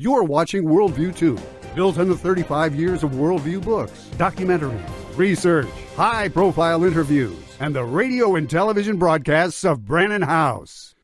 You're watching Worldview 2, built on the 35 years of Worldview books, documentaries, research, high-profile interviews, and the radio and television broadcasts of Brannon House.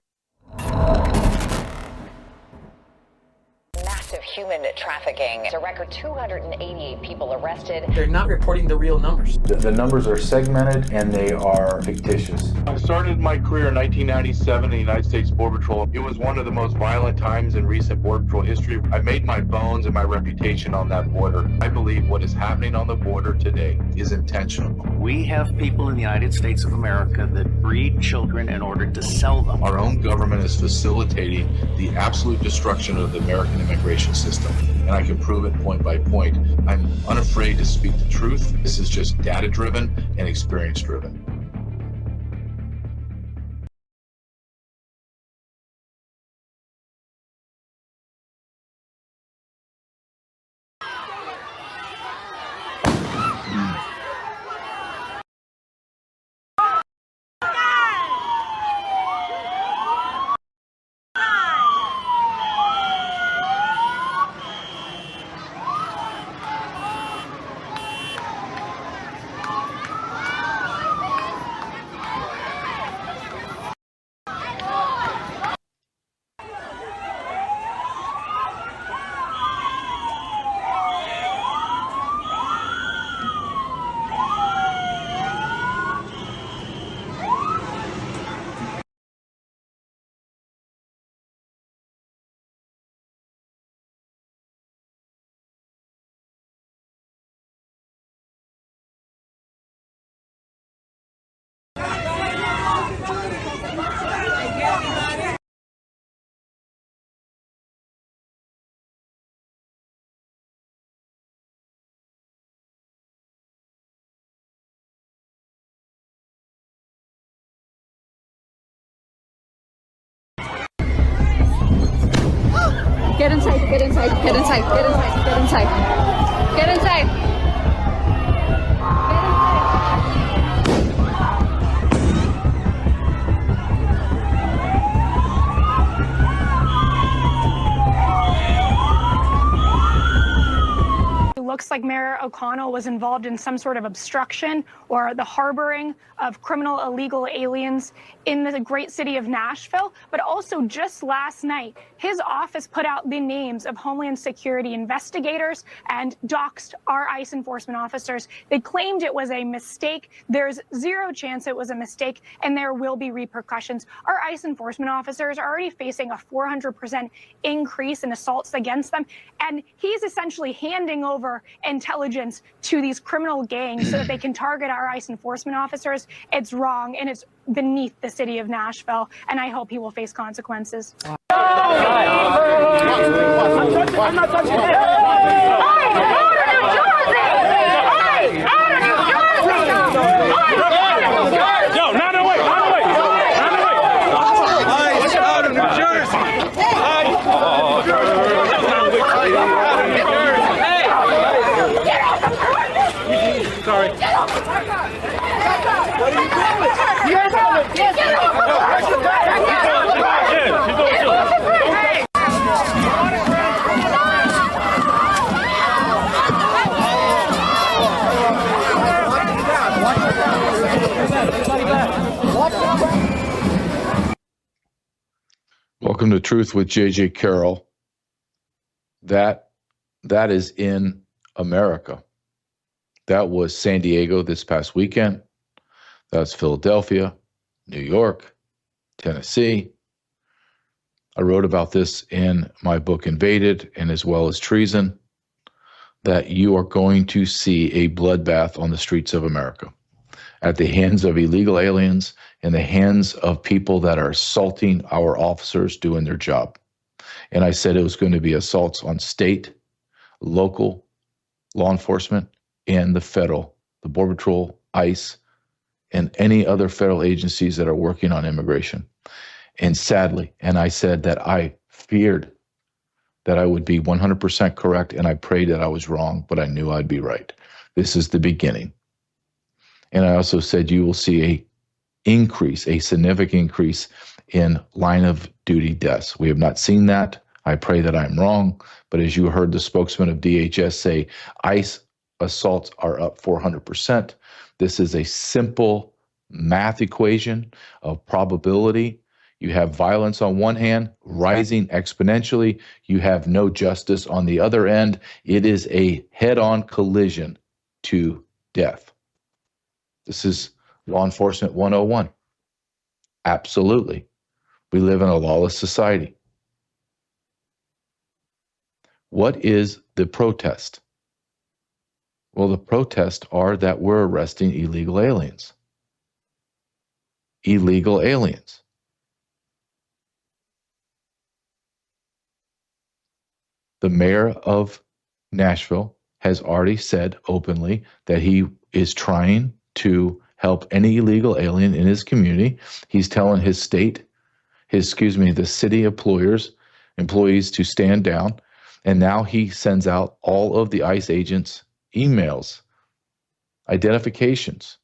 Massive human trafficking. It's a record 288 people arrested. They're not reporting the real numbers. The numbers are segmented and they are fictitious. I started my career in 1997 in the United States Border Patrol. It was one of the most violent times in recent Border Patrol history. I made my bones and my reputation on that border. I believe what is happening on the border today is intentional. We have people in the United States of America that breed children in order to sell them. Our own government is facilitating the absolute destruction of the American immigration system, and I can prove it point by point. I'm unafraid to speak the truth. This is just data-driven and experience-driven. Get inside, get inside, get inside, get inside, get inside. Get inside. Looks like Mayor O'Connell was involved in some sort of obstruction or the harboring of criminal illegal aliens in the great city of Nashville. But also just last night, his office put out the names of Homeland Security investigators and doxed our ICE enforcement officers. They claimed it was a mistake. There's zero chance it was a mistake, and there will be repercussions. Our ICE enforcement officers are already facing a 400% increase in assaults against them, and he's essentially handing over intelligence to these criminal gangs so that they can target our ICE enforcement officers. It's wrong, and it's beneath the city of Nashville, and I hope he will face consequences. I'm not touching it. No, not away, not away, not away. Ice out of New Jersey. Sorry. What are you doing? Get off! Get Welcome to Truth with J.J. Carrell. That is in America. That was San Diego this past weekend. That's Philadelphia, New York, Tennessee. I wrote about this in my book Invaded, and as well as Treason, that you are going to see a bloodbath on the streets of America at the hands of illegal aliens, in the hands of people that are assaulting our officers doing their job. And I said it was going to be assaults on state, local law enforcement, and the federal, the Border Patrol, ICE, and any other federal agencies that are working on immigration. And sadly, and I said that I feared that I would be 100% correct, and I prayed that I was wrong, but I knew I'd be right. This is the beginning. And I also said you will see a significant increase in line of duty deaths. We have not seen that. I pray that I'm wrong, but as you heard the spokesman of DHS say, ICE assaults are up 400%. This is a simple math equation of probability. You have violence on one hand, rising exponentially. You have no justice on the other end. It is a head-on collision to death. This is law enforcement 101. Absolutely. We live in a lawless society. What is the protest? Well, the protests are that we're arresting illegal aliens. Illegal aliens. The mayor of Nashville has already said openly that he is trying to help any illegal alien in his community. He's telling his the city employees to stand down. And now he sends out all of the ICE agents' emails, identifications,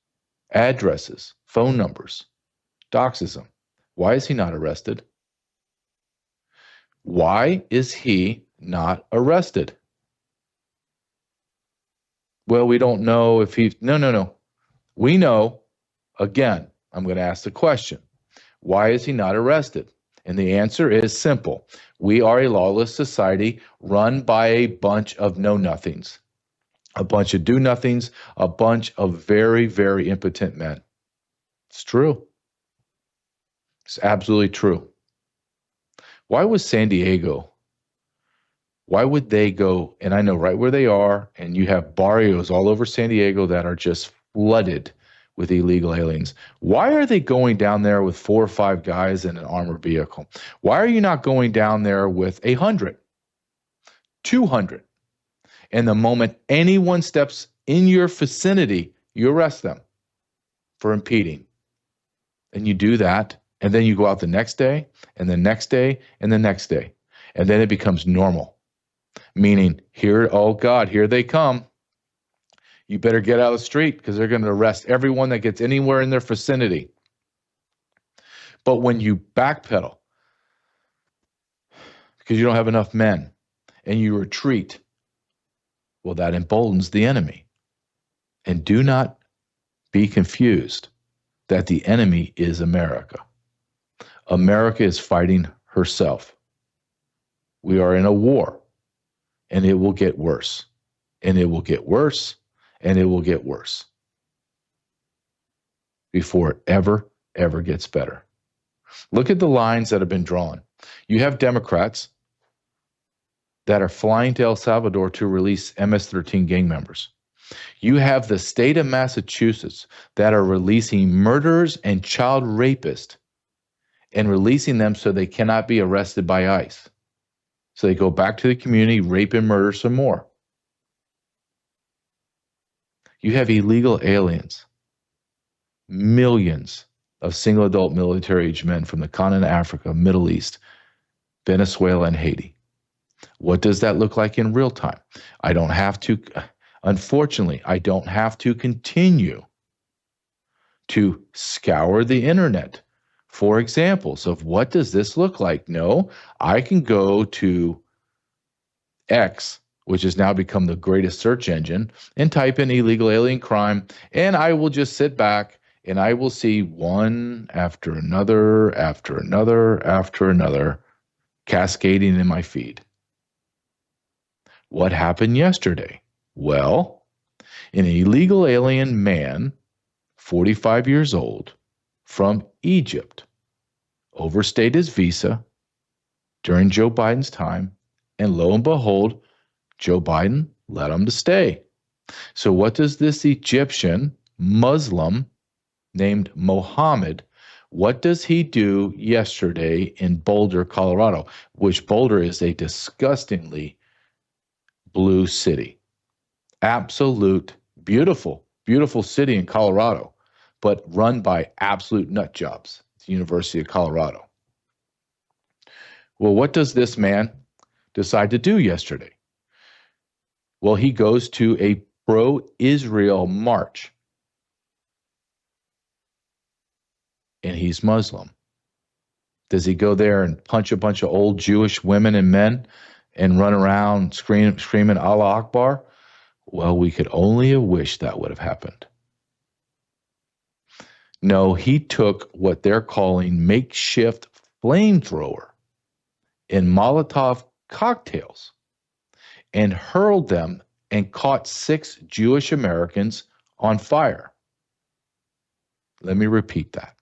addresses, phone numbers, doxes them. Why is he not arrested? Why is he not arrested? Well, we don't know if he... No. We know. Again, I'm going to ask the question. Why is he not arrested? And the answer is simple. We are a lawless society run by a bunch of know-nothings, a bunch of do-nothings, a bunch of very, very impotent men. It's true. It's absolutely true. Why was San Diego? Why would they go? And I know right where they are, and you have barrios all over San Diego that are just flooded with illegal aliens. Why are they going down there with 4 or 5 guys in an armored vehicle? Why are you not going down there with 100, 200? And the moment anyone steps in your vicinity, you arrest them for impeding. And you do that, and then you go out the next day, and the next day, and the next day. And then it becomes normal. Meaning, here, oh God, here they come. You better get out of the street because they're going to arrest everyone that gets anywhere in their vicinity. But when you backpedal because you don't have enough men and you retreat, well, that emboldens the enemy. And do not be confused that the enemy is America. America is fighting herself. We are in a war, and it will get worse, and it will get worse, and it will get worse before it ever gets better. Look at the lines that have been drawn. You have Democrats that are flying to El Salvador to release MS-13 gang members. You have the state of Massachusetts that are releasing murderers and child rapists and releasing them so they cannot be arrested by ICE. So they go back to the community, rape and murder some more. You have illegal aliens, millions of single adult military-aged men from the continent of Africa, Middle East, Venezuela, and Haiti. What does that look like in real time? Unfortunately, I don't have to continue to scour the internet for examples of what does this look like. No, I can go to X, which has now become the greatest search engine, and type in illegal alien crime, and I will just sit back and I will see one after another, after another, after another, cascading in my feed. What happened yesterday? Well, an illegal alien man, 45 years old, from Egypt, overstayed his visa during Joe Biden's time, and lo and behold, Joe Biden let him to stay. So what does this Egyptian Muslim named Mohammed, what does he do yesterday in Boulder, Colorado, which Boulder is a disgustingly blue city. Absolute beautiful, beautiful city in Colorado, but run by absolute nut jobs. It's the University of Colorado. Well, what does this man decide to do yesterday? Well, he goes to a pro-Israel march. And he's Muslim. Does he go there and punch a bunch of old Jewish women and men and run around screaming Allah Akbar? Well, we could only have wished that would have happened. No, he took what they're calling makeshift flamethrower and Molotov cocktails and hurled them and caught 6 Jewish Americans on fire. Let me repeat that.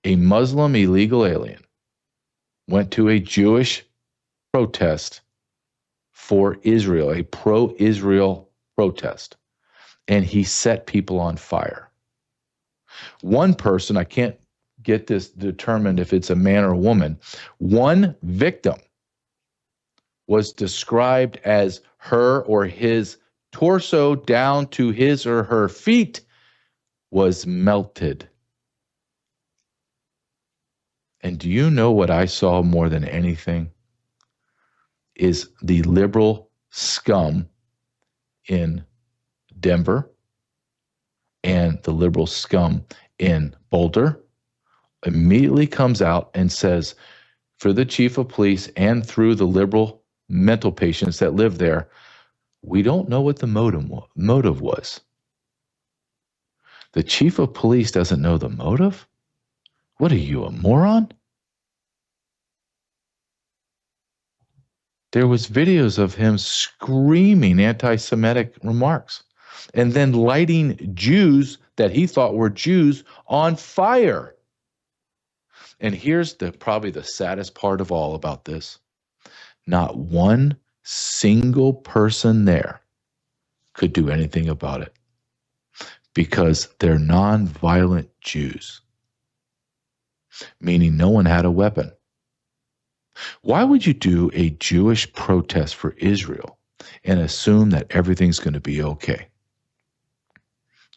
A Muslim illegal alien went to a Jewish protest for Israel, a pro-Israel protest, and he set people on fire. One person, I can't get this determined if it's a man or a woman, one victim was described as her or his torso down to his or her feet was melted. And do you know what I saw more than anything? Is the liberal scum in Denver and the liberal scum in Boulder immediately comes out and says, for the chief of police and through the liberal mental patients that live there, we don't know what the motive was. The chief of police doesn't know the motive? What are you, a moron? There was videos of him screaming anti-Semitic remarks and then lighting Jews that he thought were Jews on fire. And here's probably the saddest part of all about this. Not one single person there could do anything about it because they're non-violent Jews, meaning no one had a weapon. Why would you do a Jewish protest for Israel and assume that everything's going to be okay?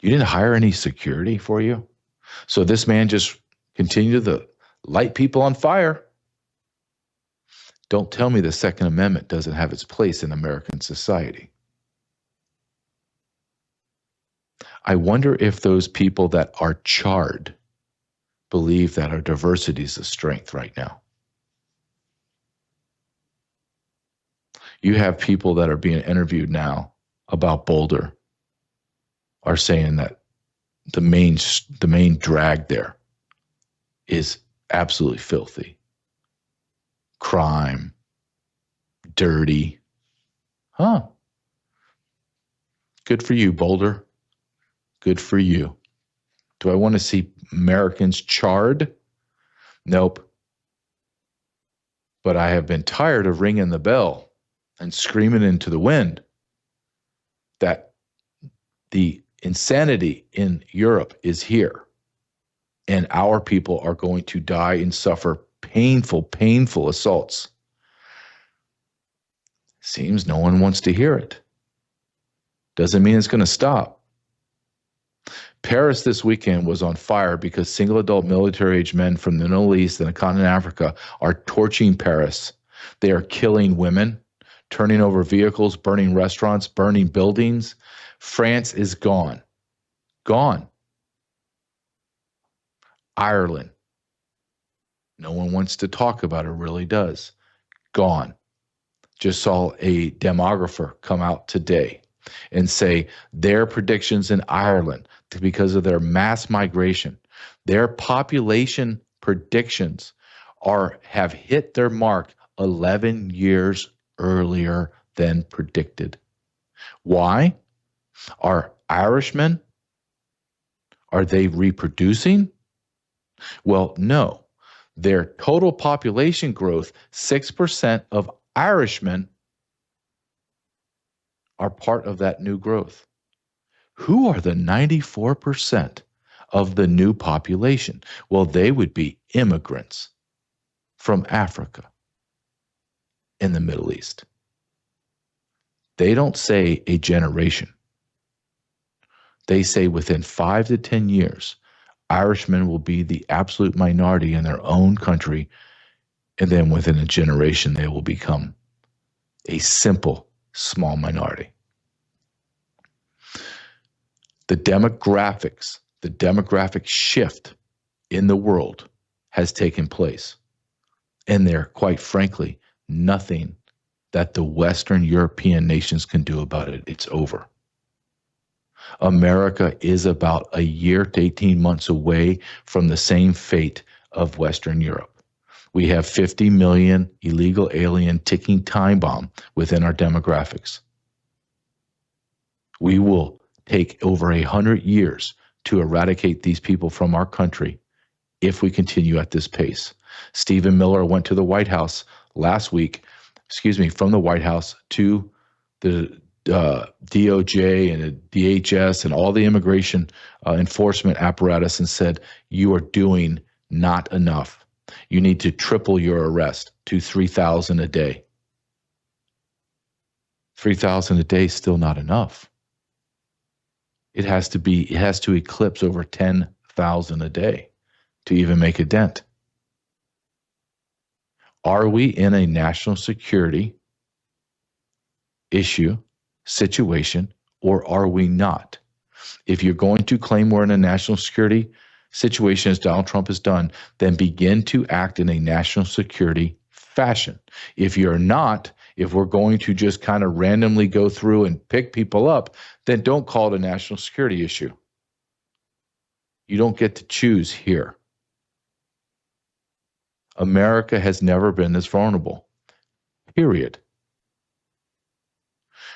You didn't hire any security for you? So this man just continued to light people on fire. Don't tell me the Second Amendment doesn't have its place in American society. I wonder if those people that are charred believe that our diversity is a strength right now. You have people that are being interviewed now about Boulder are saying that the main drag there is absolutely filthy. Crime, dirty. Huh. Good for you, Boulder. Good for you. Do I want to see Americans charred? Nope. But I have been tired of ringing the bell and screaming into the wind that the insanity in Europe is here and our people are going to die and suffer painful assaults. Seems no one wants to hear it. Doesn't mean it's going to stop. Paris this weekend was on fire because single adult military-aged men from the Middle East and the continent of Africa are torching Paris. They are killing women, turning over vehicles, burning restaurants, burning buildings. France is gone. Gone. Ireland. No one wants to talk about it, really does. Gone. Just saw a demographer come out today and say their predictions in Ireland, because of their mass migration, their population predictions have hit their mark 11 years earlier than predicted. Why? Are Irishmen, are they reproducing? Well, no. Their total population growth, 6% of Irishmen are part of that new growth. Who are the 94% of the new population? Well, they would be immigrants from Africa and the Middle East. They don't say a generation. They say within 5 to 10 years, Irishmen will be the absolute minority in their own country, and then within a generation, they will become a simple, small minority. The demographic shift in the world has taken place. And there, quite frankly, nothing that the Western European nations can do about it. It's over. America is about a year to 18 months away from the same fate of Western Europe. We have 50 million illegal alien ticking time bomb within our demographics. We will take over 100 years to eradicate these people from our country if we continue at this pace. Stephen Miller went to the White House last week, from the White House to the DOJ and the DHS and all the immigration enforcement apparatus and said, you are doing not enough. You need to triple your arrest to 3,000 a day. 3,000 a day is still not enough. It has to eclipse over 10,000 a day to even make a dent. Are we in a national security issue, situation, or are we not? If you're going to claim we're in a national security situation, as Donald Trump has done, then begin to act in a national security fashion. If you're not, if we're going to just kind of randomly go through and pick people up, then don't call it a national security issue. You don't get to choose here. America has never been this vulnerable, period.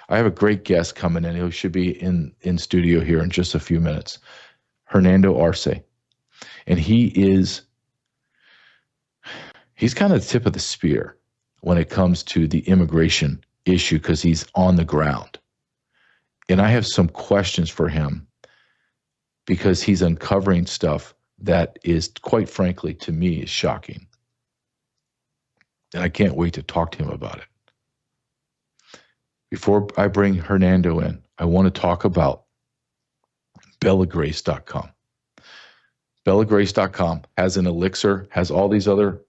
I have a great guest coming in. He should be in studio here in just a few minutes. Hernando Arce. And he's kind of the tip of the spear when it comes to the immigration issue because he's on the ground. And I have some questions for him because he's uncovering stuff that is, quite frankly, to me, is shocking. And I can't wait to talk to him about it. Before I bring Hernando in, I want to talk about bellagrace.com. Bellagrace.com has an elixir, has all these other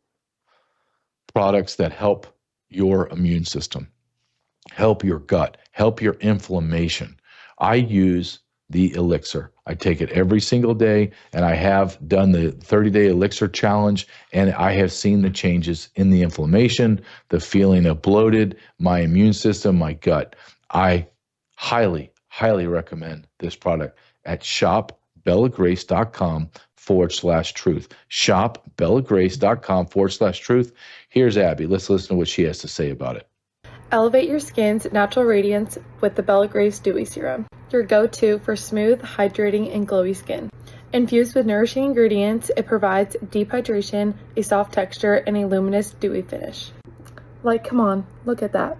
products that help your immune system, help your gut, help your inflammation. I use the elixir. I take it every single day, and I have done the 30-day elixir challenge, and I have seen the changes in the inflammation, the feeling of bloated, my immune system, my gut. I highly, highly recommend this product at shopbellagrace.com/truth. Shopbellagrace.com/truth. Here's Abby. Let's listen to what she has to say about it. Elevate your skin's natural radiance with the Bella Grace Dewy Serum, your go-to for smooth, hydrating, and glowy skin. Infused with nourishing ingredients, it provides deep hydration, a soft texture, and a luminous, dewy finish. Like, come on, look at that.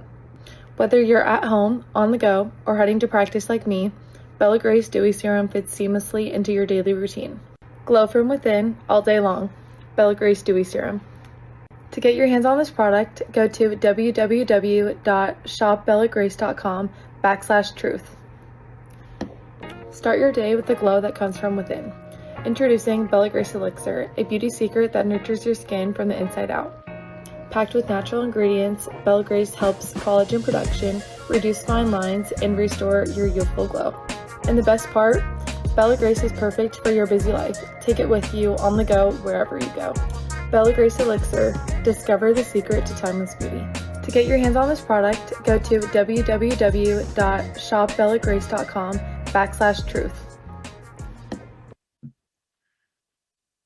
Whether you're at home, on the go, or heading to practice like me, Bella Grace Dewy Serum fits seamlessly into your daily routine. Glow from within all day long. Bella Grace Dewy Serum. To get your hands on this product, go to www.shopbellagrace.com/truth. Start your day with the glow that comes from within. Introducing Bella Grace Elixir, a beauty secret that nurtures your skin from the inside out. Packed with natural ingredients, Bella Grace helps collagen production, reduce fine lines, and restore your youthful glow. And the best part, Bella Grace is perfect for your busy life. Take it with you on the go wherever you go. Bella Grace Elixir. Discover the secret to timeless beauty. To get your hands on this product, go to www.shopbellagrace.com/truth.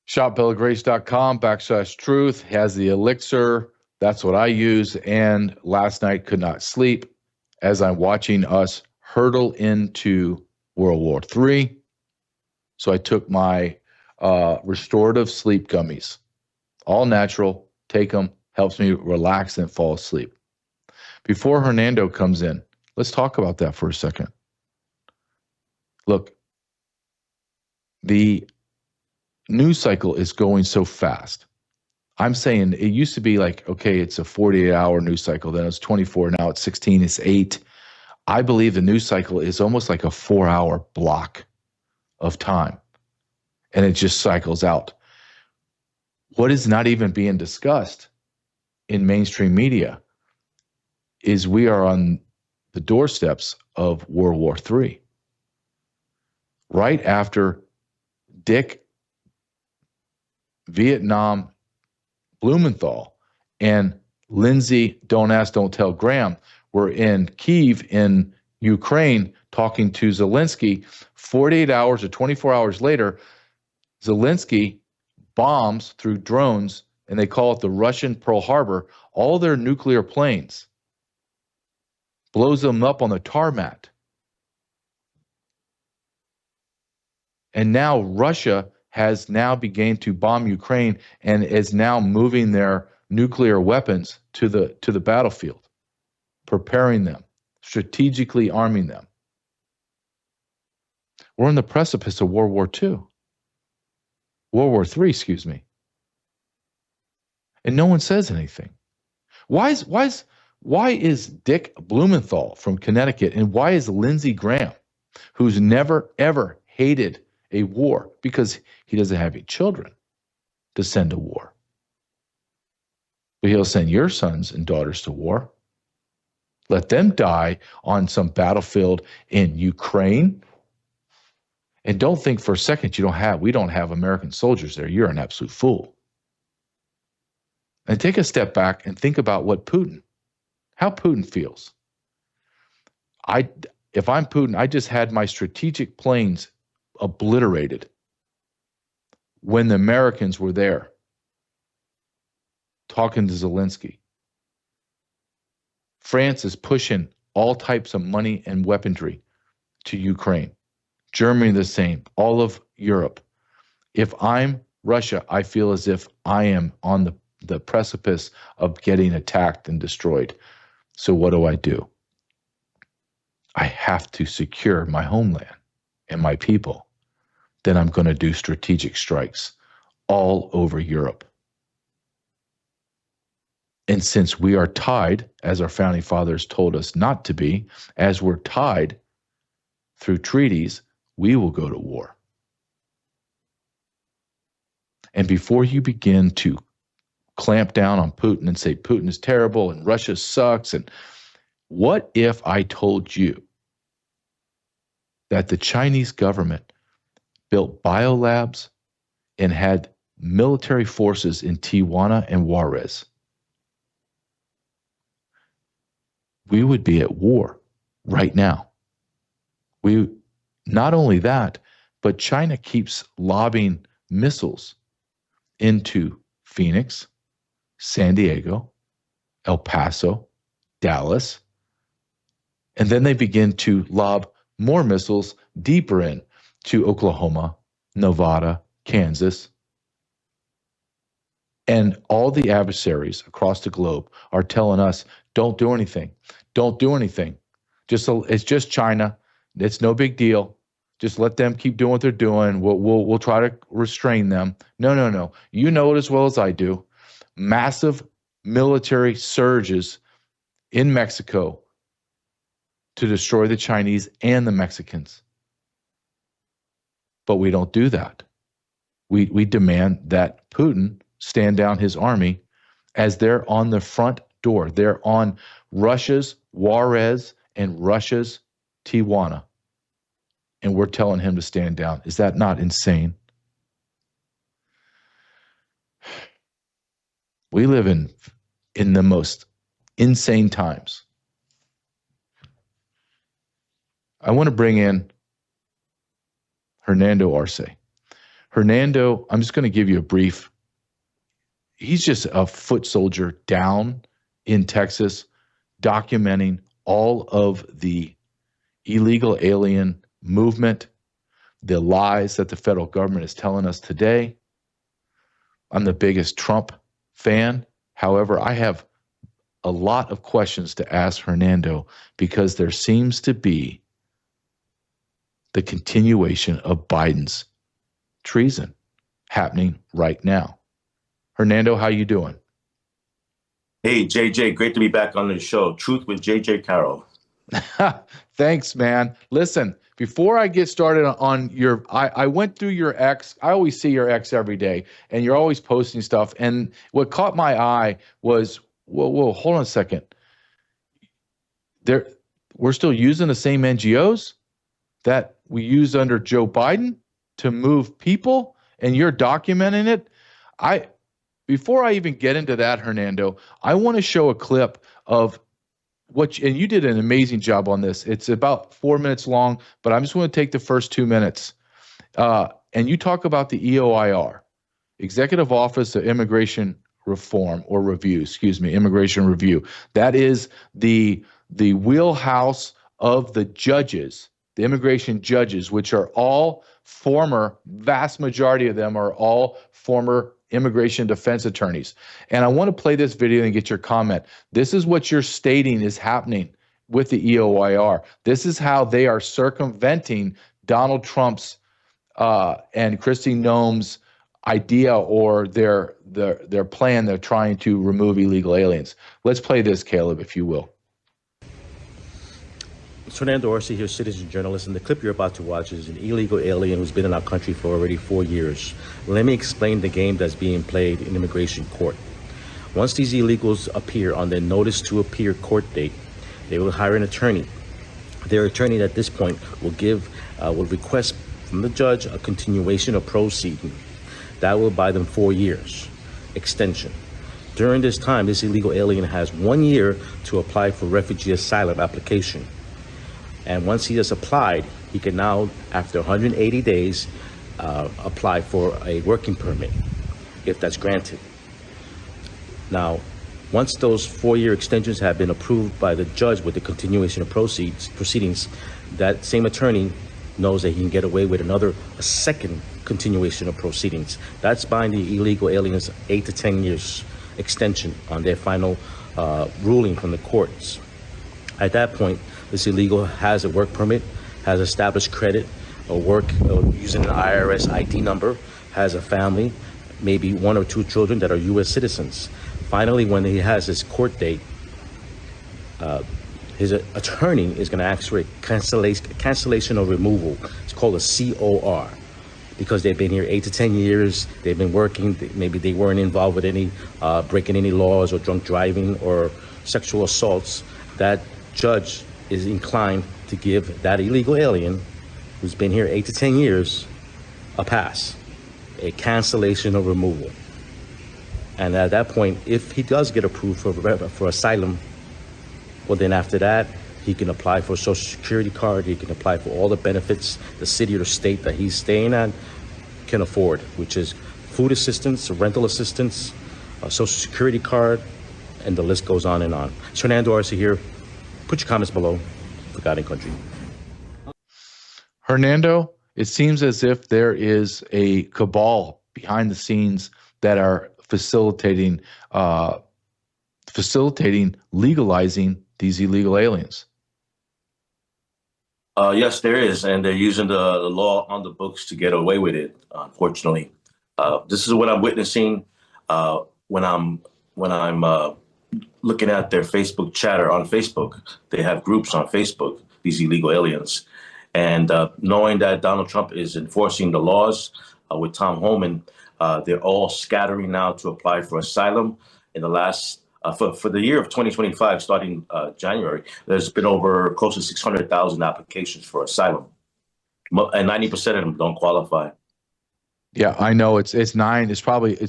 Shopbellagrace.com/truth has the elixir. That's what I use. And last night could not sleep as I'm watching us hurtle into World War III. So I took my restorative sleep gummies. All natural, take them, helps me relax and fall asleep. Before Hernando comes in, let's talk about that for a second. Look, the news cycle is going so fast. I'm saying it used to be like, okay, it's a 48-hour news cycle, then it's 24, now it's 16, it's 8. I believe the news cycle is almost like a 4-hour block of time, and it just cycles out. What is not even being discussed in mainstream media is we are on the doorsteps of World War III. Right after Dick Vietnam, Blumenthal, and Lindsey, don't ask, don't tell Graham, were in Kyiv in Ukraine talking to Zelensky. 48 hours or 24 hours later, Zelensky bombs through drones, and they call it the Russian Pearl Harbor, all their nuclear planes, blows them up on the tarmac. And now Russia has now begun to bomb Ukraine and is now moving their nuclear weapons to the battlefield, preparing them, strategically arming them. We're on the precipice of World War II. World War III, excuse me. And no one says anything. Why is Dick Blumenthal from Connecticut, and why is Lindsey Graham, who's never, ever hated a war because he doesn't have any children to send to war, but he'll send your sons and daughters to war. Let them die on some battlefield in Ukraine. And don't think for a second we don't have American soldiers there. You're an absolute fool. And take a step back and think about how Putin feels. If I'm Putin, I just had my strategic planes obliterated when the Americans were there talking to Zelensky. France is pushing all types of money and weaponry to Ukraine. Germany the same, all of Europe. If I'm Russia, I feel as if I am on the precipice of getting attacked and destroyed. So what do? I have to secure my homeland and my people. Then I'm going to do strategic strikes all over Europe. And since we are tied, as our founding fathers told us not to be, as we're tied through treaties, we will go to war. And before you begin to clamp down on Putin and say Putin is terrible and Russia sucks, and what if I told you that the Chinese government built biolabs and had military forces in Tijuana and Juarez? We would be at war right now. Not only that, but China keeps lobbing missiles into Phoenix, San Diego, El Paso, Dallas, and then they begin to lob more missiles deeper in to Oklahoma, Nevada, Kansas. And all the adversaries across the globe are telling us, don't do anything. Don't do anything. It's just China. It's no big deal. Just let them keep doing what they're doing. We'll try to restrain them. No. You know it as well as I do. Massive military surges in Mexico to destroy the Chinese and the Mexicans. But we don't do that. We demand that Putin stand down his army as they're on the front door. They're on Russia's Juarez and Russia's Tijuana. And we're telling him to stand down. Is that not insane? We live in the most insane times. I want to bring in Hernando Arce. Hernando, I'm just going to give you a brief. He's just a foot soldier down in Texas, documenting all of the illegal alien movement, the lies that the federal government is telling us today. I'm the biggest Trump fan. However, I have a lot of questions to ask Hernando because there seems to be the continuation of Biden's treason happening right now. Hernando, how you doing? Hey, JJ, great to be back on the show. Truth with JJ Carrell. Thanks, man. Listen, before I get started on I went through your X. I always see your X every day, and you're always posting stuff. And what caught my eye was, whoa, hold on a second. We're still using the same NGOs that we used under Joe Biden to move people, and you're documenting it. Before I even get into that, Hernando, I want to show a clip of and you did an amazing job on this. It's about 4 minutes long, but I'm just going to take the first 2 minutes. And you talk about the EOIR, Executive Office of Immigration Reform or Review, Immigration Review. That is the wheelhouse of the judges, the immigration judges, which are all vast majority of them are all former immigration defense attorneys. And I want to play this video and get your comment. This is what you're stating is happening with the EOIR. This is how they are circumventing Donald Trump's and Kristi Noem's idea or their plan. They're trying to remove illegal aliens. Let's play this, Caleb, if you will. It's Fernando Arce here, citizen journalist, and the clip you're about to watch is an illegal alien who's been in our country for already 4 years. Let me explain the game that's being played in immigration court. Once these illegals appear on their notice to appear court date, they will hire an attorney. Their attorney at this point will request from the judge a continuation of proceeding. That will buy them 4 years extension. During this time, this illegal alien has 1 year to apply for refugee asylum application. And once he has applied, he can now, after 180 days, apply for a working permit, if that's granted. Now, once those 4-year extensions have been approved by the judge with the continuation of proceedings, that same attorney knows that he can get away with a second continuation of proceedings. That's buying the illegal aliens 8 to 10 years extension on their final ruling from the courts. At that point, this illegal has a work permit, has established credit, work using an IRS ID number, has a family, maybe 1 or 2 children that are U.S. citizens. Finally, when he has his court date, his attorney is going to ask for a cancellation or removal. It's called a COR, because they've been here 8 to 10 years. They've been working. Maybe they weren't involved with any breaking any laws or drunk driving or sexual assaults. That judge is inclined to give that illegal alien who's been here 8 to 10 years a pass, a cancellation or removal. And at that point, if he does get approved for asylum, well, then after that, he can apply for a Social Security card. He can apply for all the benefits the city or the state that he's staying at can afford, which is food assistance, rental assistance, a Social Security card, and the list goes on and on. It's Fernando Arce here. Put your comments below. Forgotten Country. Hernando, it seems as if there is a cabal behind the scenes that are facilitating legalizing these illegal aliens. Yes, there is, and they're using the law on the books to get away with it. Unfortunately, this is what I'm witnessing when I'm looking at their Facebook chatter on Facebook. They have groups on Facebook, these illegal aliens, and knowing that Donald Trump is enforcing the laws with Tom Homan, they're all scattering now to apply for asylum. In the last for the year of 2025, starting January, there's been over close to 600,000 applications for asylum, and 90% of them don't qualify. Yeah, I know it's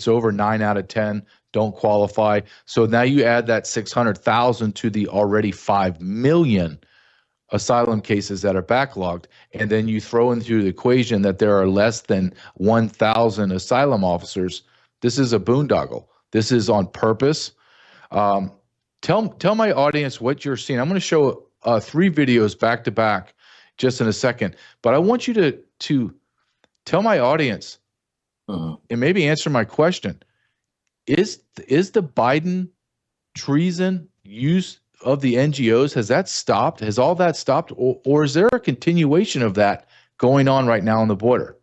over 9 out of 10 don't qualify. So now you add that 600,000 to the already 5 million asylum cases that are backlogged, and then you throw into the equation that there are less than 1,000 asylum officers. This is a boondoggle. This is on purpose. Tell my audience what you're seeing. I'm going to show 3 videos back to back just in a second, but I want you to tell my audience and maybe answer my question. Is the Biden treason use of the NGOs, has that stopped? Has all that stopped? Or is there a continuation of that going on right now on the border?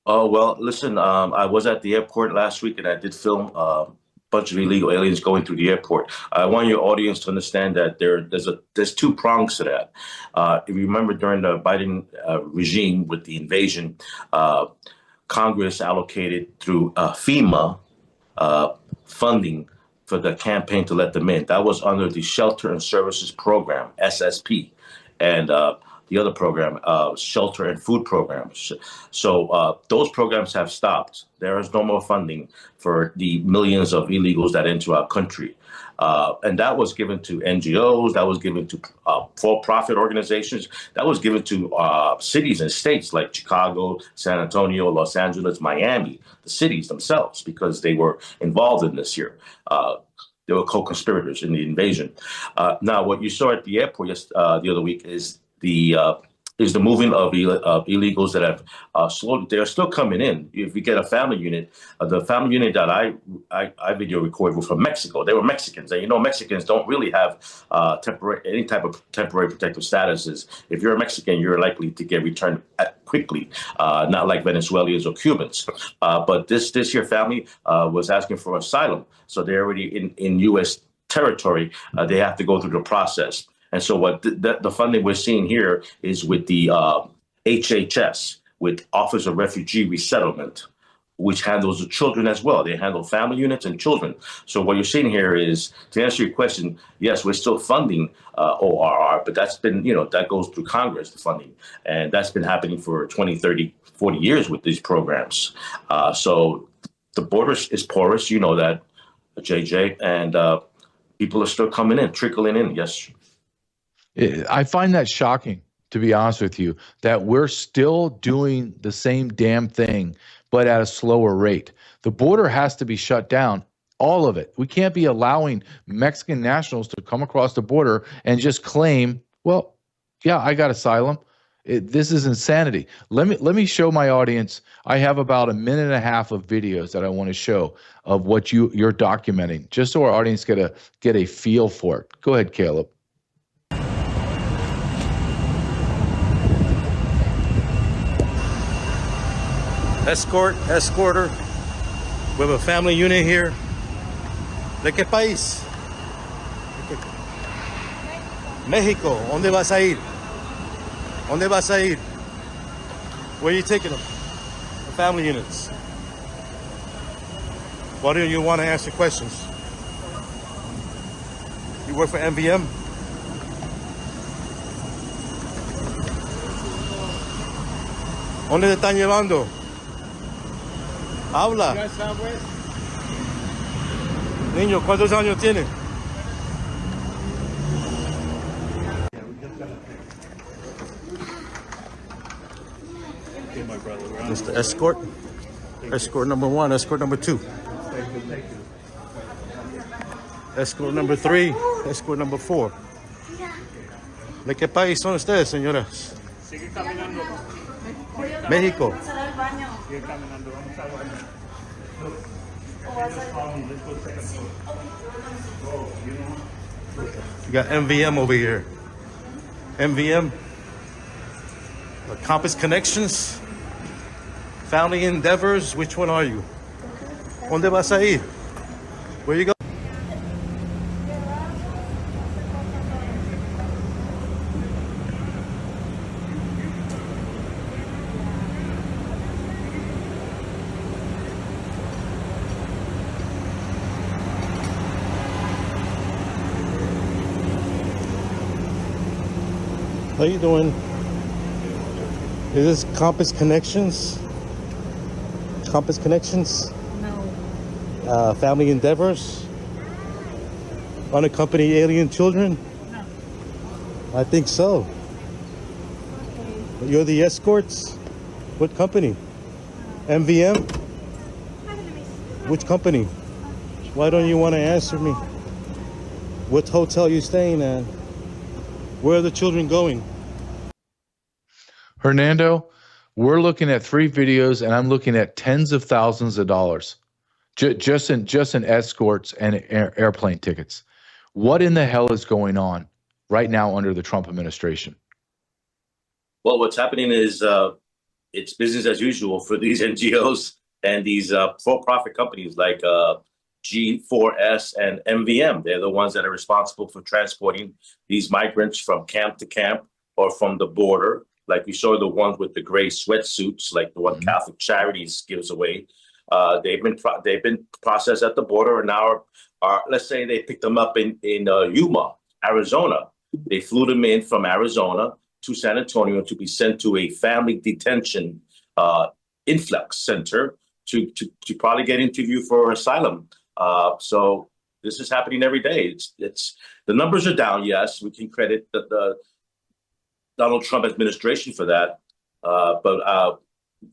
Oh, well, listen, I was at the airport last week and I did film a bunch of illegal aliens going through the airport. I want your audience to understand that there's 2 prongs to that. If you remember during the Biden regime with the invasion, Congress allocated through FEMA funding for the campaign to let them in. That was under the Shelter and Services Program, SSP. And the other program, shelter and food programs. So those programs have stopped. There is no more funding for the millions of illegals that enter our country. And that was given to NGOs, that was given to for-profit organizations, that was given to cities and states like Chicago, San Antonio, Los Angeles, Miami, the cities themselves, because they were involved in this here. They were co-conspirators in the invasion. Now, what you saw at the airport the other week is the moving of illegals that have slowly. They're still coming in. If you get a family unit, the family unit that I video recorded was from Mexico. They were Mexicans, and Mexicans don't really have any type of temporary protective statuses. If you're a Mexican, you're likely to get returned quickly, not like Venezuelans or Cubans. But this here family was asking for asylum, so they're already in U.S. territory. They have to go through the process. And so what the funding we're seeing here is with the HHS, with Office of Refugee Resettlement, which handles the children as well. They handle family units and children. So what you're seeing here is, to answer your question, yes, we're still funding ORR, but that's been, that goes through Congress, the funding. And that's been happening for 20, 30, 40 years with these programs. So the border is porous, you know that, JJ, and people are still coming in, trickling in, yes. I find that shocking, to be honest with you, that we're still doing the same damn thing, but at a slower rate. The border has to be shut down, all of it. We can't be allowing Mexican nationals to come across the border and just claim, well, yeah, I got asylum. This is insanity. Let me show my audience. I have about 1.5 minutes of videos that I want to show of what you're documenting, just so our audience get a feel for it. Go ahead, Caleb. Escorter. We have a family unit here. ¿De qué país? México. ¿Dónde vas a ir? ¿Dónde vas a ir? Where are you taking them? The family units. Why don't you want to answer questions? You work for MVM? ¿Dónde te están llevando? Habla. Niño, ¿cuántos años tiene? Mr. Escort. Escort number 1, escort number 2. Escort number 3, escort number 4. ¿De qué país son ustedes, señoras? Sigue caminando. México. Sigue caminando. Vamos al baño. You got MVM over here. MVM. Compass Connections. Family Endeavors. Which one are you? ¿Dónde vas a ir? Where you go? How you doing? Is this Compass Connections? Compass Connections? No. Family Endeavors? Unaccompanied alien children? No. I think so. Okay. You're the escorts? What company? MVM? Which company? Why don't you want to answer me? What hotel you staying at? Where are the children going? Hernando, we're looking at 3 videos, and I'm looking at tens of thousands of dollars just in escorts and airplane tickets. What in the hell is going on right now under the Trump administration? Well, what's happening is it's business as usual for these NGOs and these for-profit companies like G4S and MVM. They're the ones that are responsible for transporting these migrants from camp to camp or from the border. Like we saw the ones with the gray sweatsuits, like the one Catholic Charities gives away. They've been processed at the border, and now let's say they picked them up in Yuma, Arizona. They flew them in from Arizona to San Antonio to be sent to a family detention influx center to probably get interviewed for asylum. So this is happening every day. It's the numbers are down. Yes, we can credit the Donald Trump administration for that. But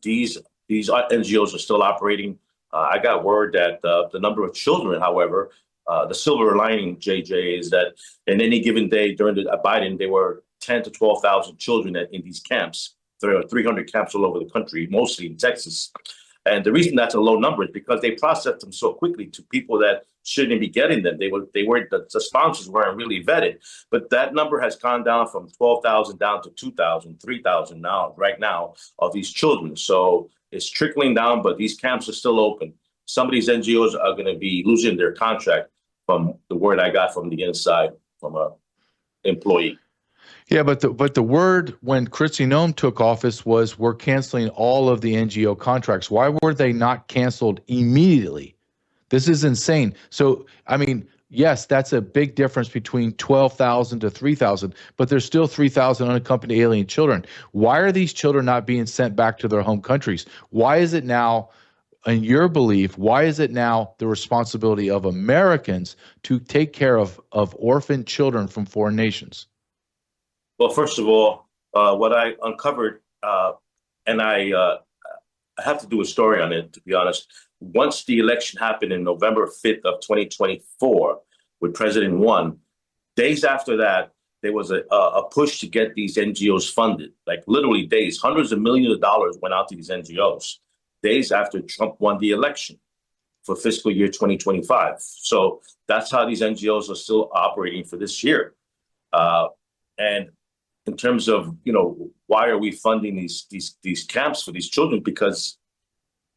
these NGOs are still operating. I got word that the number of children, however, the silver lining, JJ, is that in any given day during the Biden, there were 10 to 12,000 children in these camps. There are 300 camps all over the country, mostly in Texas. And the reason that's a low number is because they processed them so quickly to people that shouldn't be getting them. They weren't the sponsors weren't really vetted. But that number has gone down from 12,000 down to 2,000, 3,000 now, right now, of these children. So it's trickling down, but these camps are still open. Some of these NGOs are going to be losing their contract, from the word I got from the inside from a employee. Yeah, but the word when Kristi Noem took office was we're canceling all of the NGO contracts. Why were they not canceled immediately? This is insane. So, I mean, yes, that's a big difference between 12,000 to 3,000, but there's still 3,000 unaccompanied alien children. Why are these children not being sent back to their home countries? Why is it now, in your belief, why is it now the responsibility of Americans to take care of orphaned children from foreign nations? Well, first of all, what I uncovered, and I have to do a story on it, to be honest. Once the election happened in November 5th of 2024, with President won, days after that, there was a push to get these NGOs funded, like literally days. Hundreds of millions of dollars went out to these NGOs days after Trump won the election for fiscal year 2025. So that's how these NGOs are still operating for this year. And in terms of, why are we funding these camps for these children? Because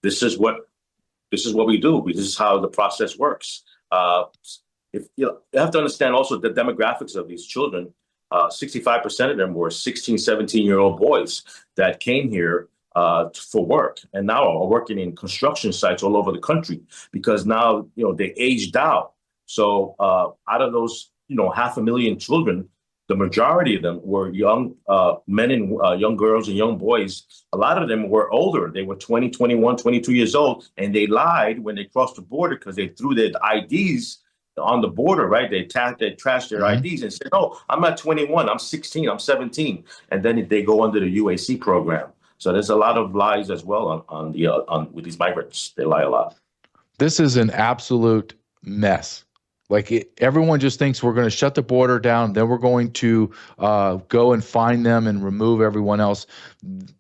this is what we do. This is how the process works. You have to understand also the demographics of these children. 65% of them were 16, 17-year-old boys that came here for work, and now are working in construction sites all over the country because now, they aged out. So out of those, 500,000 children, the majority of them were young men and young girls and young boys. A lot of them were older. They were 20, 21, 22 years old, and they lied when they crossed the border because they threw their IDs on the border, right? They trashed their IDs and said, "Oh, I'm not 21, I'm 16, I'm 17," and then they go under the UAC program. So there's a lot of lies as well on with these migrants. They lie a lot. This is an absolute mess. Everyone just thinks we're going to shut the border down, then we're going to go and find them and remove everyone else.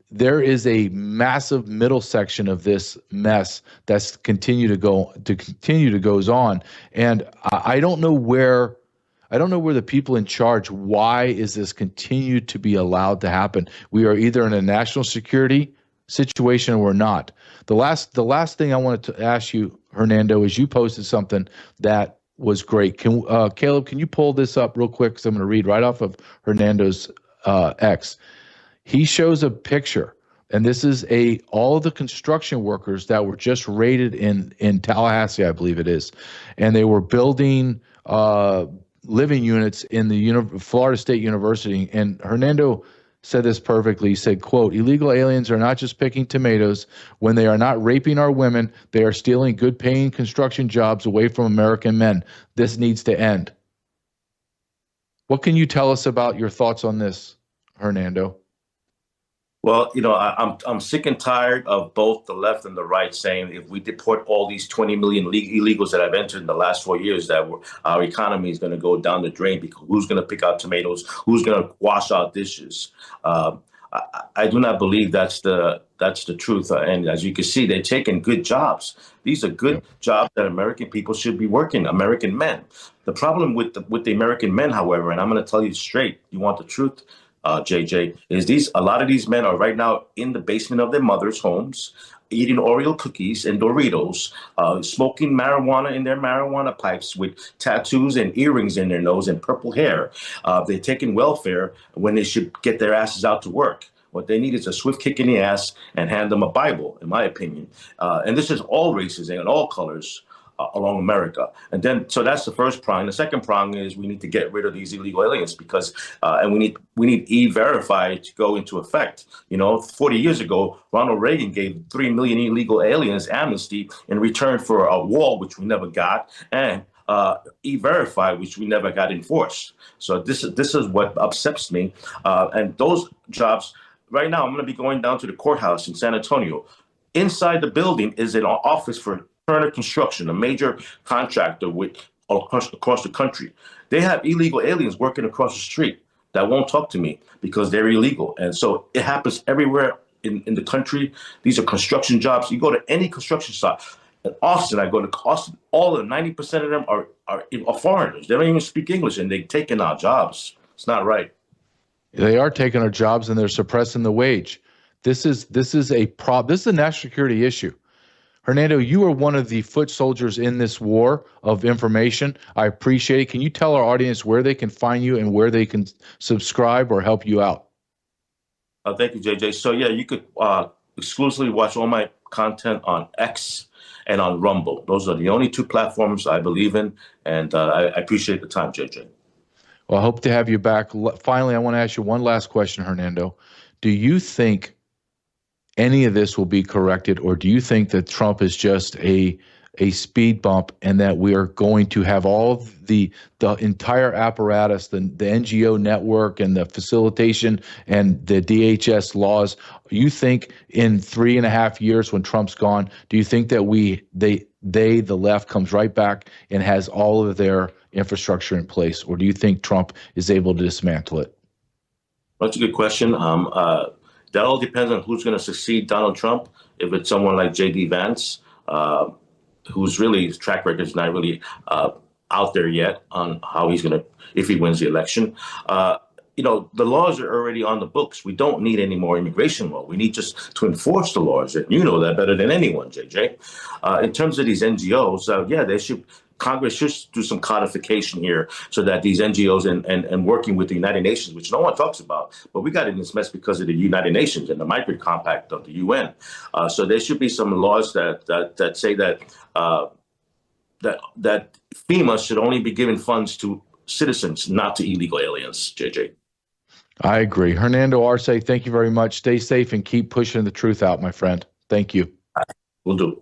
There is a massive middle section of this mess that's continue to goes on, and I don't know where the people in charge. Why is this continued to be allowed to happen? We are either in a national security situation or we're not. The last thing I wanted to ask you, Hernando, is you posted something that was great. Caleb, can you pull this up real quick? Because I'm going to read right off of Hernando's X. He shows a picture, and this is all the construction workers that were just raided in Tallahassee, I believe it is, and they were building living units in the Florida State University. And Hernando said this perfectly. He said, quote, "Illegal aliens are not just picking tomatoes. When they are not raping our women, they are stealing good paying construction jobs away from American men. This needs to end." What can you tell us about your thoughts on this, Hernando? Well, I'm sick and tired of both the left and the right saying if we deport all these 20 million illegals that have entered in the last 4 years, that our economy is going to go down the drain because who's going to pick out tomatoes? Who's going to wash out dishes? I do not believe that's the truth. And as you can see, they're taking good jobs. These are good jobs that American people should be working, American men. The problem with the American men, however, and I'm going to tell you straight, you want the truth, JJ, is a lot of these men are right now in the basement of their mother's homes, eating Oreo cookies and Doritos, smoking marijuana in their marijuana pipes with tattoos and earrings in their nose and purple hair. They're taking welfare when they should get their asses out to work. What they need is a swift kick in the ass and hand them a Bible, in my opinion. And this is all races and all colors. along America. And then, so that's the first prong. The second prong is we need to get rid of these illegal aliens because, and we need E-Verify to go into effect. 40 years ago, Ronald Reagan gave 3 million illegal aliens amnesty in return for a wall, which we never got, and E-Verify, which we never got enforced. So this is what upsets me. And those jobs, right now, I'm going to be going down to the courthouse in San Antonio. Inside the building is an office for Turner Construction, a major contractor across the country. They have illegal aliens working across the street that won't talk to me because they're illegal. And so it happens everywhere in the country. These are construction jobs. You go to any construction site. In Austin, I go to Austin, all of 90% of them are foreigners. They don't even speak English, and they're taking our jobs. It's not right. They are taking our jobs, and they're suppressing the wage. This is a problem. This is a national security issue. Hernando, you are one of the foot soldiers in this war of information. I appreciate it. Can you tell our audience where they can find you and where they can subscribe or help you out? Thank you, JJ. So, yeah, you could exclusively watch all my content on X and on Rumble. Those are the only two platforms I believe in, and I appreciate the time, JJ. Well, I hope to have you back. Finally, I want to ask you one last question, Hernando. Do you think any of this will be corrected, or do you think that Trump is just a speed bump and that we are going to have all the entire apparatus, the NGO network and the facilitation and the DHS laws? You think in 3.5 years when Trump's gone, do you think that the left comes right back and has all of their infrastructure in place, or do you think Trump is able to dismantle it? That's a good question. That all depends on who's going to succeed Donald Trump. If it's someone like J.D. Vance, whose track record is not really out there yet on how he's going to, if he wins the election. The laws are already on the books. We don't need any more immigration law. We need just to enforce the laws. And you know that better than anyone, JJ. In terms of these NGOs, Congress should do some codification here so that these NGOs and working with the United Nations, which no one talks about, but we got in this mess because of the United Nations and the Migrant Compact of the UN. So there should be some laws that say that FEMA should only be giving funds to citizens, not to illegal aliens, JJ. I agree. Hernando Arce, thank you very much. Stay safe and keep pushing the truth out, my friend. Thank you. Will do.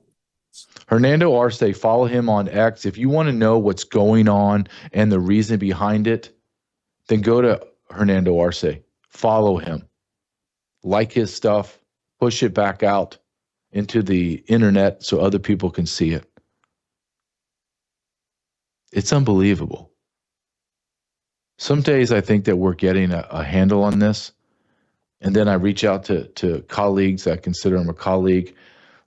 Hernando Arce, follow him on X. If you want to know what's going on and the reason behind it, then go to Hernando Arce. Follow him. Like his stuff. Push it back out into the internet so other people can see it. It's unbelievable. Some days I think that we're getting a handle on this, and then I reach out to colleagues. I consider them a colleague,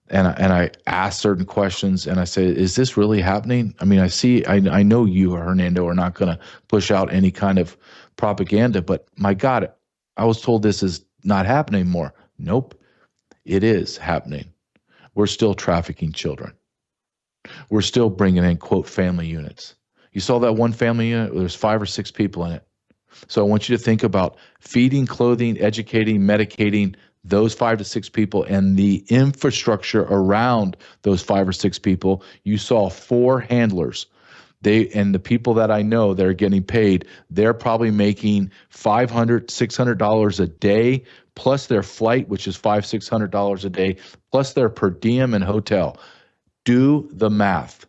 and I ask certain questions, and I say, is this really happening? I mean, I know you, Hernando, are not going to push out any kind of propaganda, but my God, I was told this is not happening anymore. Nope, it is happening. We're still trafficking children. We're still bringing in, quote, family units. You saw that one family unit, there's 5 or 6 people in it. So I want you to think about feeding, clothing, educating, medicating those 5 to 6 people and the infrastructure around those 5 or 6 people. You saw 4 handlers. And the people that I know that are getting paid, they're probably making $500, $600 a day, plus their flight, which is $500, $600 a day, plus their per diem and hotel. Do the math.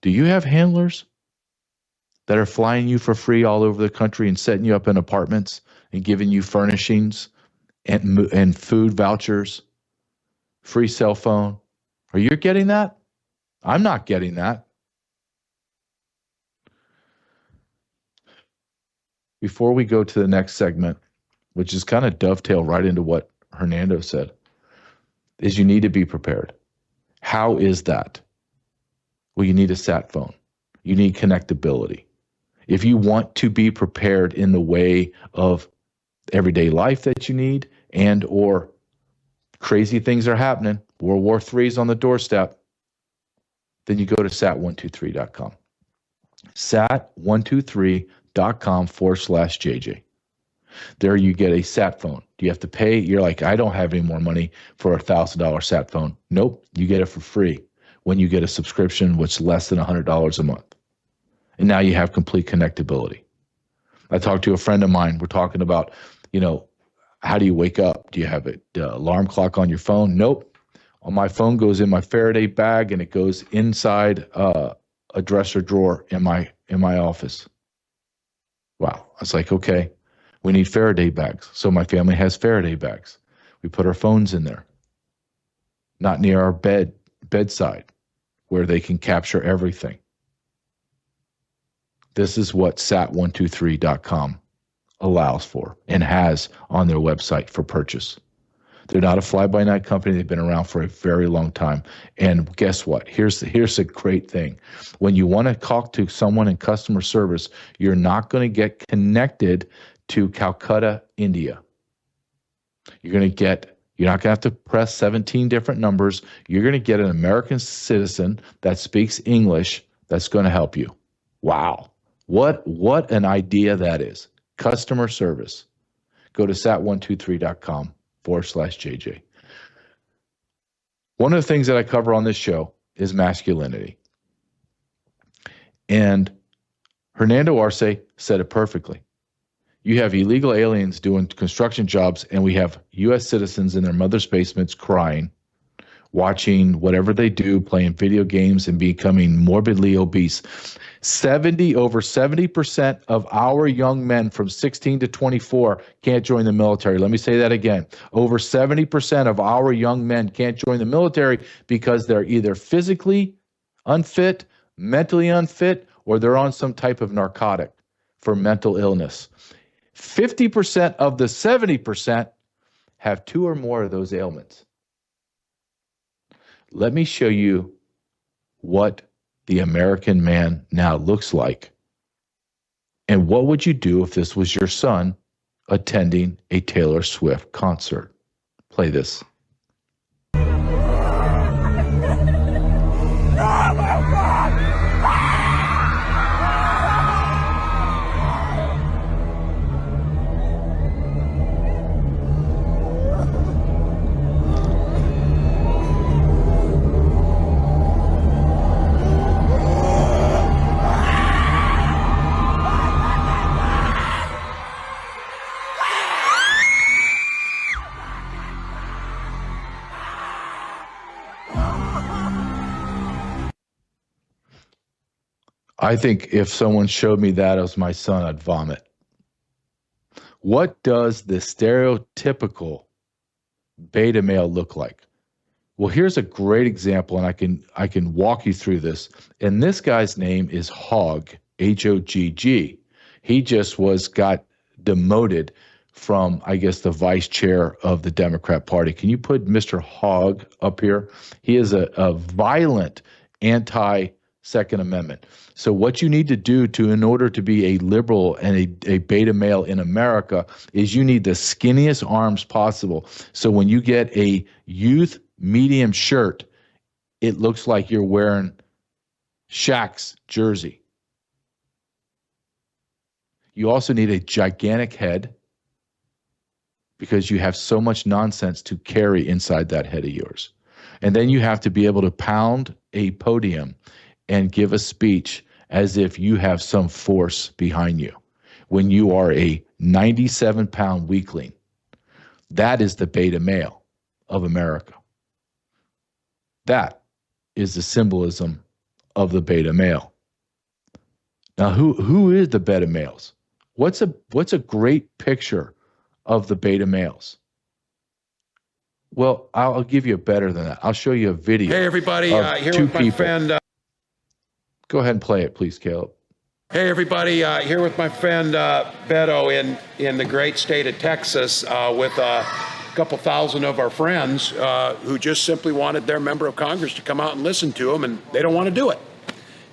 Do you have handlers that are flying you for free all over the country and setting you up in apartments and giving you furnishings and food vouchers, free cell phone? Are you getting that? I'm not getting that. Before we go to the next segment, which is kind of dovetail right into what Hernando said, is you need to be prepared. How is that? Well, you need a sat phone. You need connectability. If you want to be prepared in the way of everyday life that you need and or crazy things are happening, World War III is on the doorstep, then you go to sat123.com. Sat123.com/JJ. There you get a sat phone. Do you have to pay? You're like, I don't have any more money for a $1,000 sat phone. Nope, you get it for free when you get a subscription, which is less than $100 a month. And now you have complete connectability. I talked to a friend of mine. We're talking about, how do you wake up? Do you have an alarm clock on your phone? Nope. On my phone goes in my Faraday bag, and it goes inside a dresser drawer in my office. Wow. I was like, okay, we need Faraday bags. So my family has Faraday bags. We put our phones in there, not near our bedside, where they can capture everything. This is what sat123.com allows for and has on their website for purchase. They're not a fly-by-night company. They've been around for a very long time. And guess what? Here's a great thing. When you want to talk to someone in customer service, you're not going to get connected to Calcutta, India. You're not going to have to press 17 different numbers. You're going to get an American citizen that speaks English that's going to help you. Wow. What an idea that is. Customer service. Go to sat123.com/JJ. One of the things that I cover on this show is masculinity. And Hernando Arce said it perfectly. You have illegal aliens doing construction jobs, and we have U.S. citizens in their mother's basements crying, watching whatever they do, playing video games and becoming morbidly obese. Over 70% of our young men from 16 to 24 can't join the military. Let me say that again. Over 70% of our young men can't join the military because they're either physically unfit, mentally unfit, or they're on some type of narcotic for mental illness. 50% of the 70% have two or more of those ailments. Let me show you what the American man now looks like. And what would you do if this was your son attending a Taylor Swift concert? Play this. I think if someone showed me that as my son, I'd vomit. What does the stereotypical beta male look like? Well, here's a great example, and I can walk you through this. And this guy's name is Hogg, H-O-G-G. He just got demoted from, I guess, the vice chair of the Democrat Party. Can you put Mr. Hogg up here? He is a violent anti-Second Amendment. So what you need to do in order to be a liberal and a beta male in America is you need the skinniest arms possible. So when you get a youth medium shirt, it looks like you're wearing Shaq's jersey. You also need a gigantic head because you have so much nonsense to carry inside that head of yours. And then you have to be able to pound a podium and give a speech as if you have some force behind you when you are a 97-pound weakling. That is the beta male of America. That is the symbolism of the beta male. Now, who is the beta males? What's a great picture of the beta males? Well, I'll give you a better than that. I'll show you a video. Hey, everybody, here with my friend. Go ahead and play it, please, Caleb. Hey, everybody, here with my friend Beto in the great state of Texas with a couple thousand of our friends who just simply wanted their member of Congress to come out and listen to them, and they don't want to do it.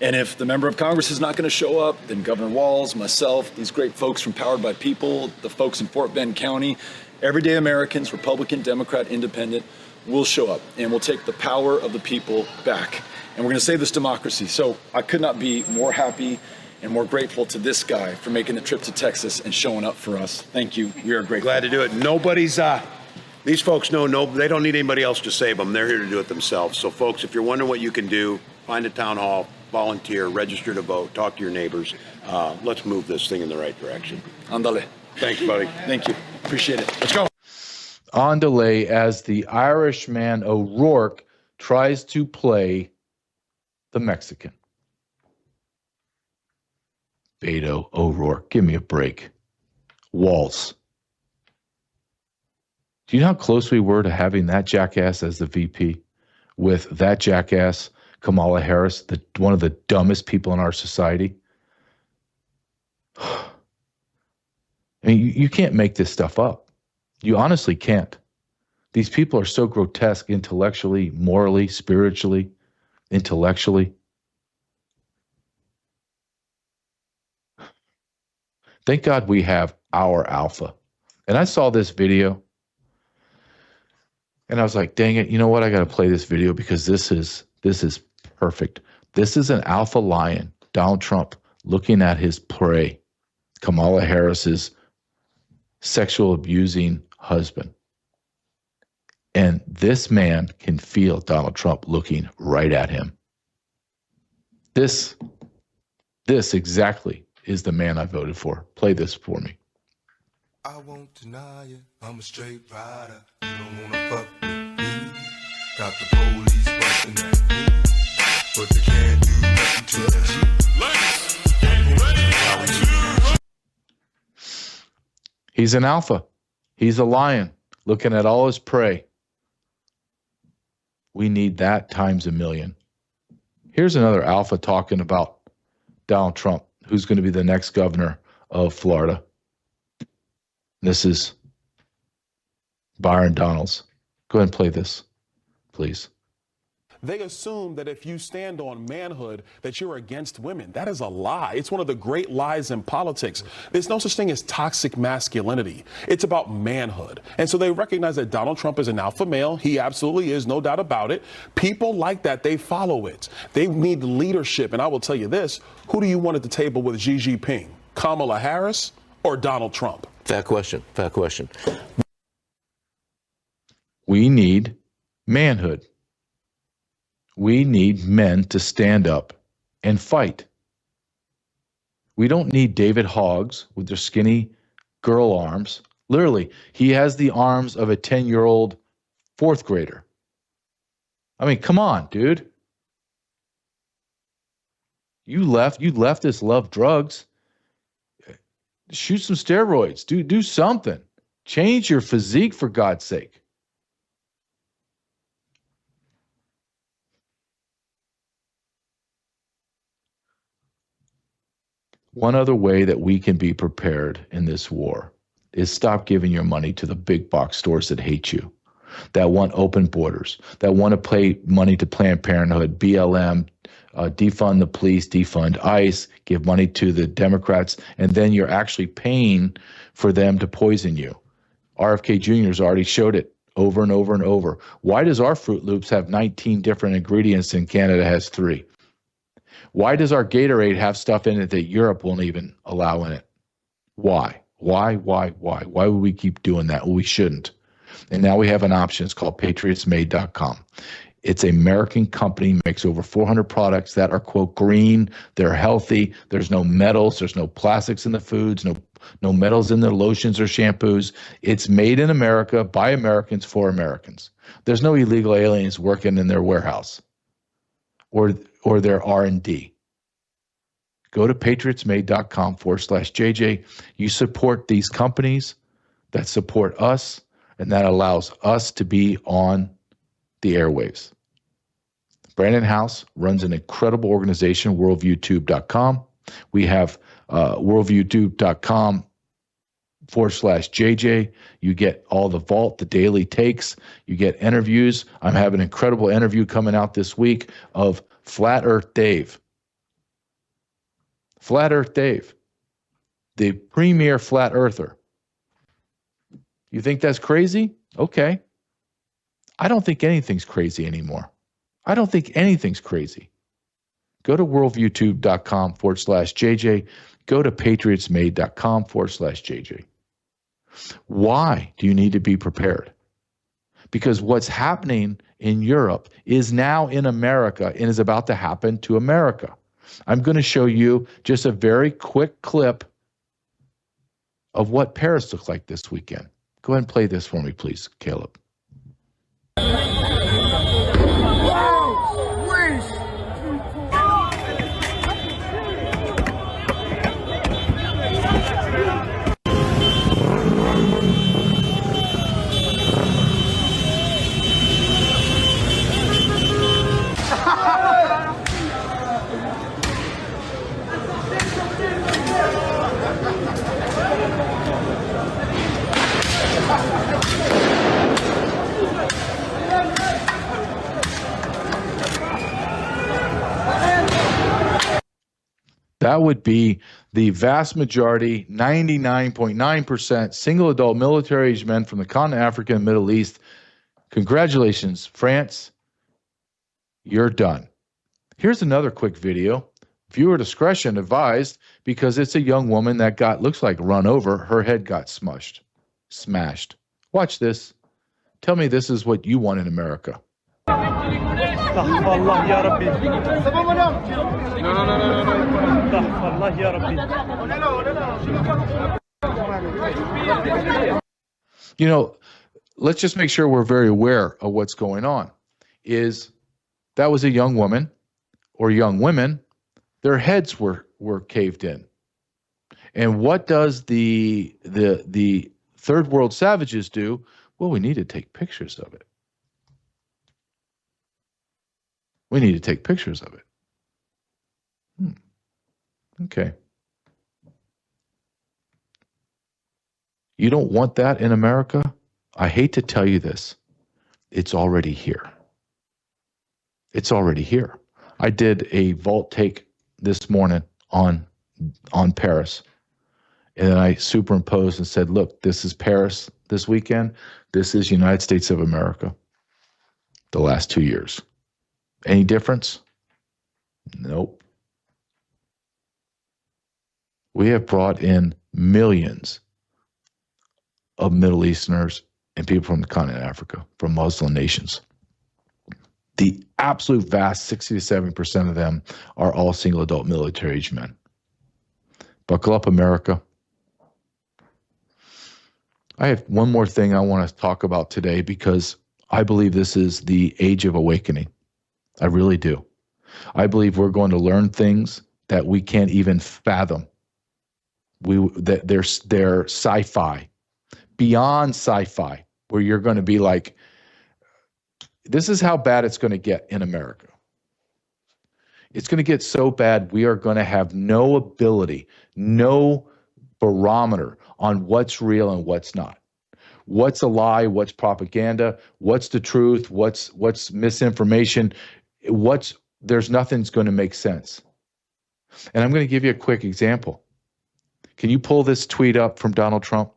And if the member of Congress is not going to show up, then Governor Walz, myself, these great folks from Powered by People, the folks in Fort Bend County, everyday Americans, Republican, Democrat, Independent, will show up, and we'll take the power of the people back. And we're going to save this democracy. So I could not be more happy And we're grateful to this guy for making the trip to Texas and showing up for us. Thank you. We are grateful. Glad to do it. Nobody's, these folks know they don't need anybody else to save them. They're here to do it themselves. So folks, if you're wondering what you can do, find a town hall, volunteer, register to vote, talk to your neighbors. Let's move this thing in the right direction. Andale. Thanks, buddy. Thank you. Appreciate it. Let's go. On delay as the Irishman O'Rourke tries to play the Mexican. Beto O'Rourke, give me a break. Walz. Do you know how close we were to having that jackass as the VP with that jackass, Kamala Harris, one of the dumbest people in our society? I mean, you can't make this stuff up. You honestly can't. These people are so grotesque intellectually, morally, spiritually, intellectually. Thank God we have our alpha. And I saw this video and I was like, dang it, you know what? I got to play this video because this is perfect. This is an alpha lion, Donald Trump, looking at his prey, Kamala Harris's sexual abusing husband. And this man can feel Donald Trump looking right at him. This exactly is the man I voted for. Play this for me. I won't deny it. I'm a straight rider. You don't wanna fuck with me. Got the police busting at me, but they can't do nothing to the Let's get ready. He's an alpha. He's a lion looking at all his prey. We need that times a million. Here's another alpha talking about Donald Trump, who's going to be the next governor of Florida. This is Byron Donalds. Go ahead and play this, please. They assume that if you stand on manhood, that you're against women. That is a lie. It's one of the great lies in politics. There's no such thing as toxic masculinity. It's about manhood. And so they recognize that Donald Trump is an alpha male. He absolutely is, no doubt about it. People like that, they follow it. They need leadership. And I will tell you this, who do you want at the table with Xi Jinping? Kamala Harris or Donald Trump? Fair question. Fair question. We need manhood. We need men to stand up and fight. We don't need David Hoggs with their skinny girl arms. Literally, he has the arms of a 10-year-old fourth grader. I mean, come on, dude. You leftists love drugs. Shoot some steroids. Do something. Change your physique, for God's sake. One other way that we can be prepared in this war is stop giving your money to the big box stores that hate you, that want open borders, that want to pay money to Planned Parenthood, BLM, defund the police, defund ICE, give money to the Democrats, and then you're actually paying for them to poison you. RFK Jr. has already showed it over and over and over. Why does our Fruit Loops have 19 different ingredients and Canada has 3? Why does our Gatorade have stuff in it that Europe won't even allow in it? Why? Why would we keep doing that? Well, we shouldn't. And now we have an option. It's called patriotsmade.com. It's an American company, makes over 400 products that are, quote, green. They're healthy. There's no metals. There's no plastics in the foods, no metals in their lotions or shampoos. It's made in America by Americans for Americans. There's no illegal aliens working in their warehouse or their R&D. Go to patriotsmade.com/JJ. You support these companies that support us, and that allows us to be on the airwaves. Brandon House runs an incredible organization, worldviewtube.com. We have worldviewtube.com/JJ. You get all the vault, the daily takes. You get interviews. I'm having an incredible interview coming out this week of Flat Earth Dave. Flat Earth Dave, the premier flat earther. You think that's crazy? Okay. I don't think anything's crazy anymore. I don't think anything's crazy. Go to worldviewtube.com/JJ. Go to patriotsmade.com/JJ. Why do you need to be prepared? Because what's happening in Europe is now in America and is about to happen to America. I'm going to show you just a very quick clip of what Paris looked like this weekend. Go ahead and play this for me, please, Caleb. That would be the vast majority, 99.9% single adult military-aged men from the continent of Africa and Middle East. Congratulations, France. You're done. Here's another quick video. Viewer discretion advised because it's a young woman that looks like run over. Her head got smashed. Watch this. Tell me this is what you want in America. You know, let's just make sure we're very aware of what's going on. That was a young woman or young women, their heads were caved in. And what does the third world savages do? Well, we need to take pictures of it. We need to take pictures of it. Okay. You don't want that in America? I hate to tell you this. It's already here. It's already here. I did a vault take this morning on Paris. And then I superimposed and said, look, this is Paris this weekend. This is United States of America the last 2 years. Any difference? Nope. We have brought in millions of Middle Easterners and people from the continent of Africa, from Muslim nations. The absolute vast 60 to 70% of them are all single adult military-aged men. Buckle up, America. I have one more thing I want to talk about today because I believe this is the age of awakening. I really do. I believe we're going to learn things that we can't even fathom. That they're sci-fi, beyond sci-fi, where you're going to be like, this is how bad it's going to get in America. It's going to get so bad we are going to have no ability, no barometer on what's real and what's not. What's a lie, what's propaganda, what's the truth, what's misinformation, there's nothing's going to make sense. And I'm going to give you a quick example. Can you pull this tweet up from Donald Trump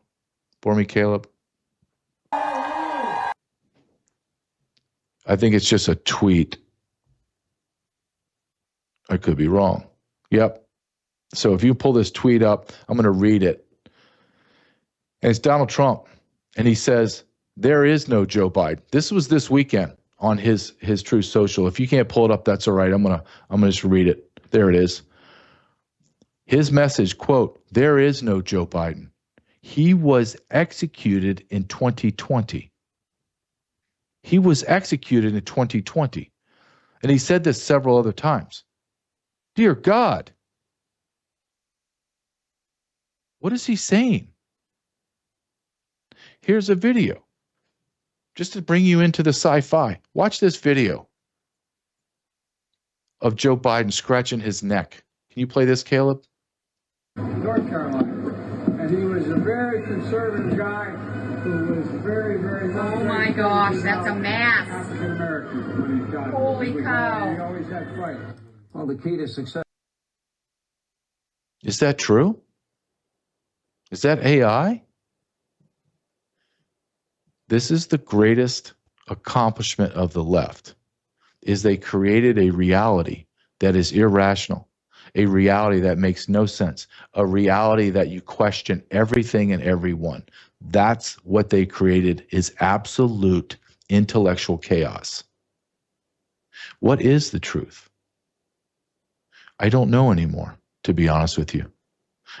for me, Caleb? I think it's just a tweet. I could be wrong. Yep. So if you pull this tweet up, I'm going to read it. And it's Donald Trump. And he says, there is no Joe Biden. This was this weekend on his Truth Social. If you can't pull it up, that's all right. I'm gonna just read it. There it is. His message, quote, there is no Joe Biden. He was executed in 2020. He was executed in 2020. And he said this several other times. Dear God. What is he saying? Here's a video. Just to bring you into the sci-fi. Watch this video of Joe Biden scratching his neck. Can you play this, Caleb? North Carolina. And he was a very conservative guy who was very, very... Oh my gosh, that's a mass. African American when he got Holy cow. He always had fights. Well, the key to success... Is that true? Is that AI? This is the greatest accomplishment of the left, is they created a reality that is irrational, a reality that makes no sense, a reality that you question everything and everyone. That's what they created, is absolute intellectual chaos. What is the truth? I don't know anymore, to be honest with you.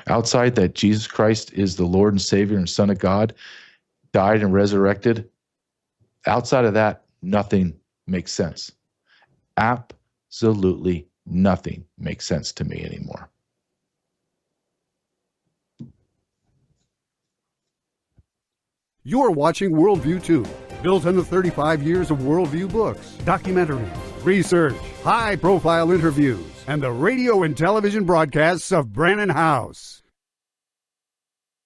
Outside that Jesus Christ is the Lord and Savior and Son of God, died and resurrected, outside of that, nothing makes sense. Absolutely nothing makes sense to me anymore. You're watching Worldview 2, built on the 35 years of Worldview books, documentaries, research, high-profile interviews, and the radio and television broadcasts of Brannon House.